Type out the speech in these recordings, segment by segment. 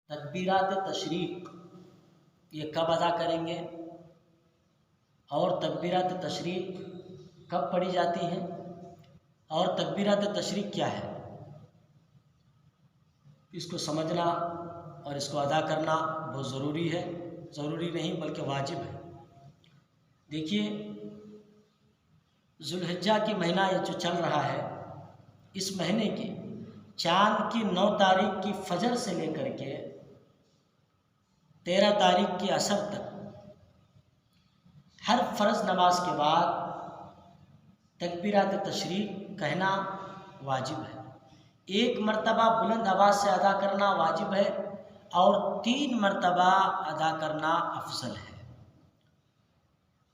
تکبیرات تشریق یہ کب ادا کریں گے اور تکبیرات تشریق کب پڑھی جاتی ہیں اور تکبیرات تشریق کیا ہے، اس کو سمجھنا اور اس کو ادا کرنا بہت ضروری ہے، ضروری نہیں بلکہ واجب ہے۔ دیکھیے، ذوالحجہ کی مہینہ یہ جو چل رہا ہے، اس مہینے کی چاند کی 9 تاریخ کی فجر سے لے کر کے 13 تاریخ کی عصر تک ہر فرض نماز کے بعد تکبیرات تشریق کہنا واجب ہے۔ 1 مرتبہ بلند آواز سے ادا کرنا واجب ہے اور 3 مرتبہ ادا کرنا افضل ہے۔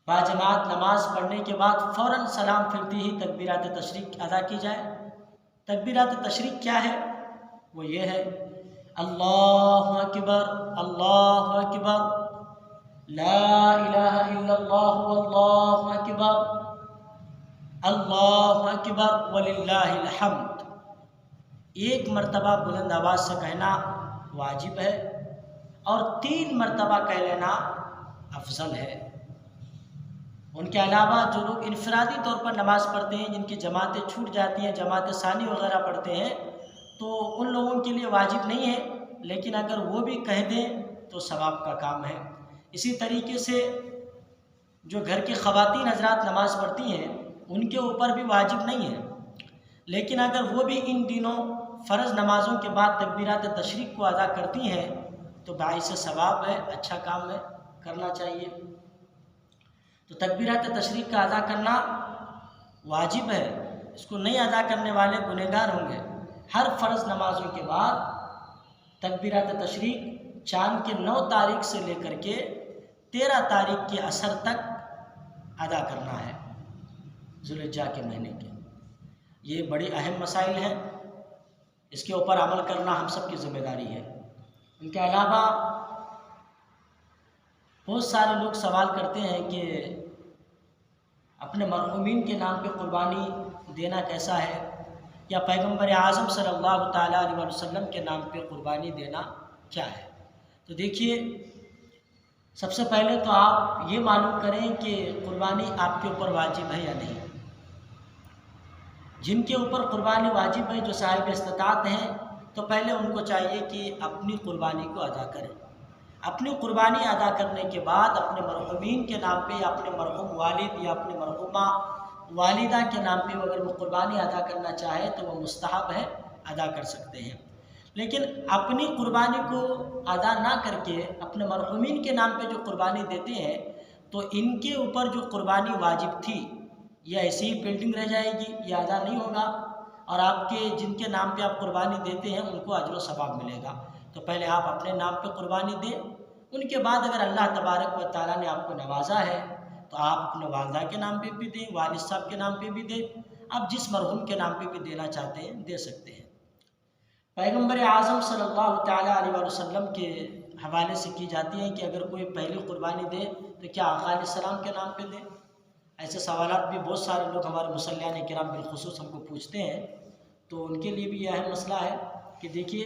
باجماعت نماز پڑھنے کے بعد فوراً سلام پھرتی ہی تکبیرات تشریق ادا کی جائے۔ تکبیرات تشریق کیا ہے؟ وہ یہ ہے: اللہ اکبر، اللہ اکبر، لا الہ الا اللہ واللہ اکبر، اللہ اکبر وللہ الحمد۔ 1 مرتبہ بلند آواز سے کہنا واجب ہے اور 3 مرتبہ کہہ لینا افضل ہے۔ ان کے علاوہ جو لوگ انفرادی طور پر نماز پڑھتے ہیں، جن کی جماعتیں چھوٹ جاتی ہیں، جماعت ثانی وغیرہ پڑھتے ہیں، تو ان لوگوں کے لیے واجب نہیں ہے، لیکن اگر وہ بھی کہہ دیں تو ثواب کا کام ہے۔ اسی طریقے سے جو گھر کی خواتین حضرات نماز پڑھتی ہیں، ان کے اوپر بھی واجب نہیں ہے، لیکن اگر وہ بھی ان دنوں فرض نمازوں کے بعد تکبیرات تشریق کو ادا کرتی ہیں تو باعث ثواب ہے، اچھا کام ہے، کرنا چاہیے۔ تو تکبیرات تشریق کا ادا کرنا واجب ہے، اس کو نہیں ادا کرنے والے گنہگار ہوں گے۔ ہر فرض نمازوں کے بعد تکبیرات تشریق چاند کے 9 تاریخ سے لے کر کے 13 تاریخ کے عصر تک ادا کرنا ہے، ذوالحجہ کے مہینے کے۔ یہ بڑی اہم مسائل ہیں، اس کے اوپر عمل کرنا ہم سب کی ذمہ داری ہے۔ ان کے علاوہ بہت سارے لوگ سوال کرتے ہیں کہ اپنے مرحومین کے نام پہ قربانی دینا کیسا ہے، یا پیغمبر اعظم صلی اللہ تعالیٰ علیہ وسلم کے نام پہ قربانی دینا کیا ہے۔ تو دیکھیے، سب سے پہلے تو آپ یہ معلوم کریں کہ قربانی آپ کے اوپر واجب ہے یا نہیں۔ جن کے اوپر قربانی واجب ہے، جو صاحب استطاعت ہیں، تو پہلے ان کو چاہیے کہ اپنی قربانی کو ادا کریں۔ اپنی قربانی ادا کرنے کے بعد اپنے مرحومین کے نام پہ یا اپنے مرحوم والد یا اپنے مرحومہ والدہ کے نام پہ اگر وہ قربانی ادا کرنا چاہے تو وہ مستحب ہے، ادا کر سکتے ہیں۔ لیکن اپنی قربانی کو ادا نہ کر کے اپنے مرحومین کے نام پہ جو قربانی دیتے ہیں، تو ان کے اوپر جو قربانی واجب تھی یہ ایسی ہی پینڈنگ رہ جائے گی، یہ ادا نہیں ہوگا، اور آپ کے جن کے نام پہ آپ قربانی دیتے ہیں ان کو اجر و ثواب ملے گا۔ تو پہلے آپ اپنے نام پہ قربانی دیں، ان کے بعد اگر اللہ تبارک و تعالیٰ نے آپ کو نوازا ہے تو آپ اپنے والدہ کے نام پہ بھی دیں، والد صاحب کے نام پہ بھی دیں، آپ جس مرحوم کے نام پہ بھی دینا چاہتے ہیں دے سکتے ہیں۔ پیغمبر اعظم صلی اللہ تعالیٰ علیہ وسلم کے حوالے سے کی جاتی ہے کہ اگر کوئی پہلی قربانی دے تو کیا آقا علیہ السلام کے نام پہ دے؟ ایسے سوالات بھی بہت سارے لوگ ہمارے مصلیان کرام بالخصوص ہم کو پوچھتے ہیں، تو ان کے لیے بھی یہ اہم مسئلہ ہے کہ دیکھیے،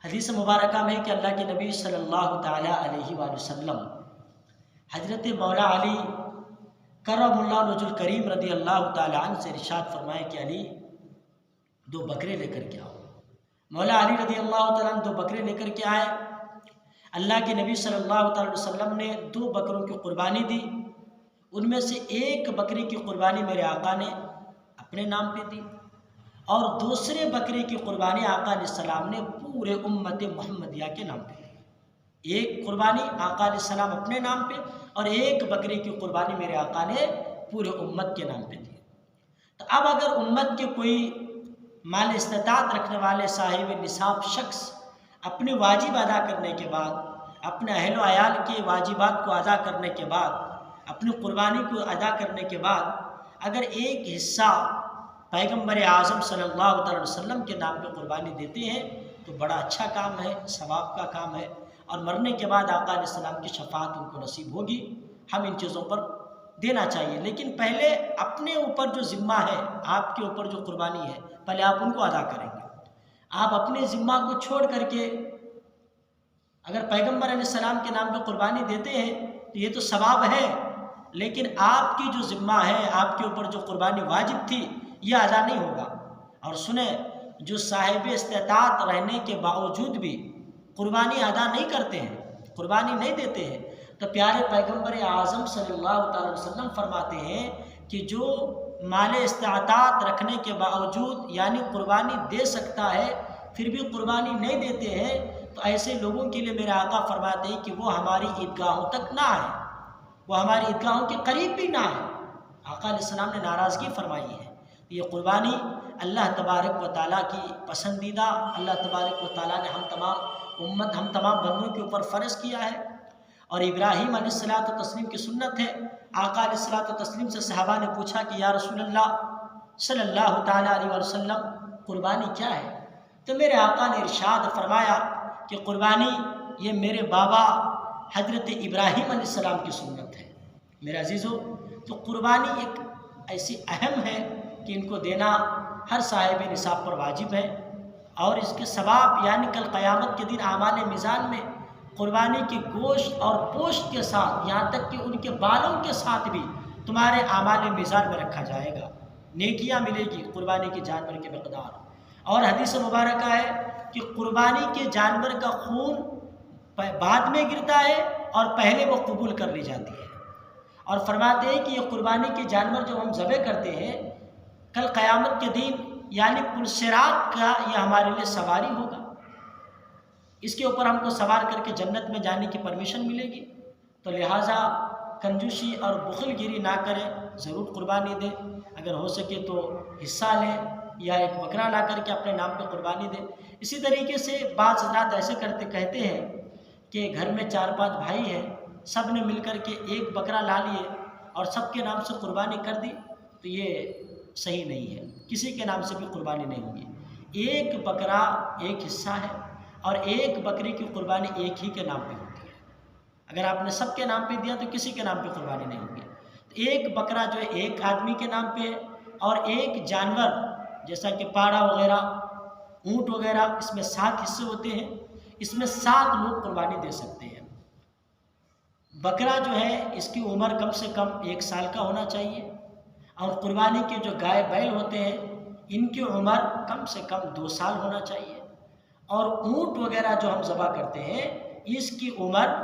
حدیث مبارکہ میں کہ اللہ کے نبی صلی اللہ تعالیٰ علیہ وآلہ وسلم حضرت مولا علی کرم اللہ وجہ الکریم رضی اللہ تعالیٰ عنہ سے ارشاد فرمائے کہ علی 2 بکرے لے کر کے آؤ۔ مولا علی رضی اللہ تعالیٰ عنہ 2 بکرے لے کر کے آئے۔ اللہ کے نبی صلی اللہ تعالیٰ علیہ وسلم نے 2 بکروں کی قربانی دی، ان میں سے 1 بکری کی قربانی میرے آقا نے اپنے نام پہ دی اور دوسرے بکرے کی قربانی آقا علیہ السلام نے پورے امت محمدیہ کے نام پہ دی۔ 1 قربانی آقا علیہ السلام اپنے نام پہ اور 1 بکرے کی قربانی میرے آقا نے پورے امت کے نام پہ دی۔ تو اب اگر امت کے کوئی مال استطاعت رکھنے والے صاحب نصاب شخص اپنے واجب ادا کرنے کے بعد، اپنے اہل و عیال کے واجبات کو ادا کرنے کے بعد، اپنی قربانی کو ادا کرنے کے بعد اگر ایک حصہ پیغمبر اعظم صلی اللہ علیہ وسلم کے نام پہ قربانی دیتے ہیں تو بڑا اچھا کام ہے، ثواب کا کام ہے، اور مرنے کے بعد آقا علیہ السلام کی شفاعت ان کو نصیب ہوگی۔ ہم ان چیزوں پر دینا چاہیے، لیکن پہلے اپنے اوپر جو ذمہ ہے، آپ کے اوپر جو قربانی ہے، پہلے آپ ان کو ادا کریں گے۔ آپ اپنے ذمہ کو چھوڑ کر کے اگر پیغمبر علیہ السلام کے نام پہ قربانی دیتے ہیں تو یہ تو ثواب ہے، لیکن آپ کی جو ذمہ ہے، آپ کے اوپر جو قربانی واجب تھی، یہ ادا نہیں ہوگا۔ اور سنیں، جو صاحب استطاعت رہنے کے باوجود بھی قربانی ادا نہیں کرتے ہیں، قربانی نہیں دیتے ہیں، تو پیارے پیغمبر اعظم صلی اللہ تعالی وسلم فرماتے ہیں کہ جو مال استطاعت رکھنے کے باوجود یعنی قربانی دے سکتا ہے پھر بھی قربانی نہیں دیتے ہیں، تو ایسے لوگوں کے لیے میرے آقا فرماتے ہیں کہ وہ ہماری عیدگاہوں تک نہ آئے، وہ ہماری عیدگاہوں کے قریب بھی نہ آئے۔ آقا علیہ السلام نے ناراضگی فرمائی ہے۔ یہ قربانی اللہ تبارک و تعالیٰ کی پسندیدہ، اللہ تبارک و تعالیٰ نے ہم تمام بندوں کے اوپر فرض کیا ہے، اور ابراہیم علیہ الصلوۃ والتسلیم کی سنت ہے۔ آقا علیہ الصلوۃ والتسلیم سے صحابہ نے پوچھا کہ یا رسول اللہ صلی اللہ تعالیٰ علیہ وسلم قربانی کیا ہے؟ تو میرے آقا نے ارشاد فرمایا کہ قربانی یہ میرے بابا حضرت ابراہیم علیہ السلام کی سنت ہے۔ میرے عزیزو، تو قربانی ایک ایسی اہم ہے کہ ان کو دینا ہر صاحب نصاب پر واجب ہے، اور اس کے ثواب یعنی کل قیامت کے دن اعمال میزان میں قربانی کی گوشت اور پوشت کے ساتھ، یہاں تک کہ ان کے بالوں کے ساتھ بھی تمہارے اعمال میزان میں رکھا جائے گا، نیکیاں ملے گی قربانی کے جانور کی مقدار۔ اور حدیث مبارکہ ہے کہ قربانی کے جانور کا خون بعد میں گرتا ہے اور پہلے وہ قبول کر لی جاتی ہے، اور فرماتے ہیں کہ یہ قربانی کے جانور جو ہم ذبح کرتے ہیں کل قیامت کے دن یعنی پل صراط کا یہ ہمارے لیے سواری ہوگا، اس کے اوپر ہم کو سوار کر کے جنت میں جانے کی پرمیشن ملے گی۔ تو لہٰذا کنجوسی اور بخل گیری نہ کریں، ضرور قربانی دیں، اگر ہو سکے تو حصہ لیں یا ایک بکرا لا کر کے اپنے نام پہ قربانی دیں۔ اسی طریقے سے بعض حضرات ایسے کہتے ہیں کہ گھر میں 4-5 بھائی ہیں، سب نے مل کر کے ایک بکرا لا لیے اور سب کے نام سے قربانی کر دی، تو یہ صحیح نہیں ہے، کسی کے نام سے بھی قربانی نہیں ہوگی۔ ایک بکرا ایک حصہ ہے، اور ایک بکری کی قربانی ایک ہی کے نام پہ ہوتی ہے۔ اگر آپ نے سب کے نام پہ دیا تو کسی کے نام پہ قربانی نہیں ہوگی۔ تو ایک بکرا جو ہے ایک آدمی کے نام پہ ہے، اور ایک جانور جیسا کہ پاڑا وغیرہ، اونٹ وغیرہ، اس میں 7 حصے ہوتے ہیں، اس میں 7 لوگ قربانی دے سکتے ہیں۔ بکرا جو ہے اس کی عمر کم سے کم 1 سال کا ہونا چاہیے، اور قربانی کے جو گائے بیل ہوتے ہیں ان کی عمر کم سے کم 2 سال ہونا چاہیے، اور اونٹ وغیرہ جو ہم ذبح کرتے ہیں اس کی عمر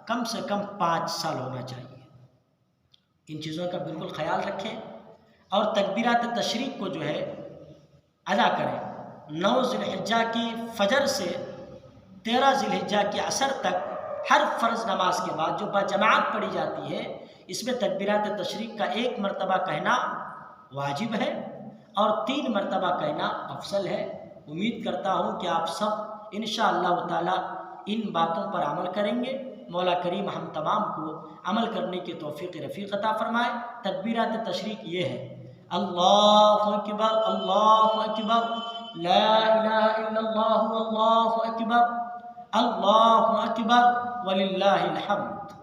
کم سے کم 5 سال ہونا چاہیے۔ ان چیزوں کا بالکل خیال رکھیں، اور تکبیرات تشریق کو جو ہے ادا کریں۔ 9 ذی الحجہ کی فجر سے 13 ذی الحجہ کی عصر تک ہر فرض نماز کے بعد جو باجماعت پڑھی جاتی ہے، اس میں تکبیرات تشریق کا 1 مرتبہ کہنا واجب ہے، اور 3 مرتبہ کہنا افضل ہے۔ امید کرتا ہوں کہ آپ سب انشاءاللہ تعالی ان باتوں پر عمل کریں گے۔ مولا کریم ہم تمام کو عمل کرنے کی توفیق رفیق عطا فرمائے۔ تکبیرات تشریق یہ ہے: اللہ اکبر، اللہ اکبر، لا الہ الا اللہ، اللہ اکبر، اللہ اکبر، وللہ الحمد۔